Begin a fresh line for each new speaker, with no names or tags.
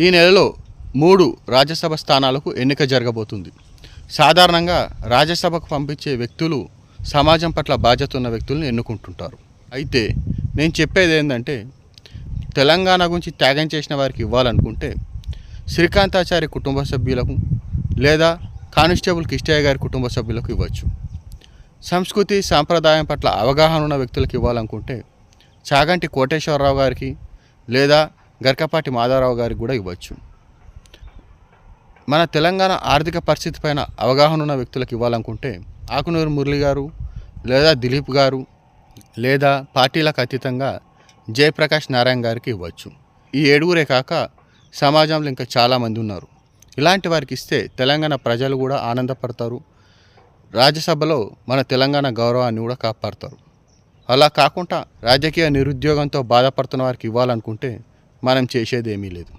ఈ నెలలో 3 రాజ్యసభ స్థానాలకు ఎన్నిక జరగబోతుంది. సాధారణంగా రాజ్యసభకు పంపించే వ్యక్తులు సమాజం పట్ల బాధ్యత ఉన్న వ్యక్తులను ఎన్నుకుంటుంటారు. అయితే నేను చెప్పేది ఏంటంటే, తెలంగాణ గురించి త్యాగం చేసిన వారికి ఇవ్వాలనుకుంటే శ్రీకాంతాచారి కుటుంబ సభ్యులకు లేదా కానిస్టేబుల్ కిష్టయ్య గారి కుటుంబ సభ్యులకు ఇవ్వచ్చు. సంస్కృతి సాంప్రదాయం పట్ల అవగాహన ఉన్న వ్యక్తులకు ఇవ్వాలనుకుంటే చాగంటి కోటేశ్వరరావు గారికి లేదా గరికపాటి మాధవరావు గారికి కూడా ఇవ్వచ్చు. మన తెలంగాణ ఆర్థిక పరిస్థితి పైన అవగాహన ఉన్న వ్యక్తులకు ఇవ్వాలనుకుంటే ఆకునూరు మురళి గారు లేదా దిలీప్ గారు లేదా పార్టీలకు అతీతంగా జయప్రకాష్ నారాయణ గారికి ఇవ్వచ్చు. ఈ 7గురే కాక సమాజంలో ఇంకా చాలామంది ఉన్నారు. ఇలాంటి వారికి ఇస్తే తెలంగాణ ప్రజలు కూడా ఆనందపడతారు. రాజ్యసభలో మన తెలంగాణ గౌరవాన్ని కూడా కాపాడతారు. అలా కాకుండా రాజకీయ నిరుద్యోగంతో బాధపడుతున్న వారికి ఇవ్వాలనుకుంటే మనం చేసేది ఏమీ లేదు.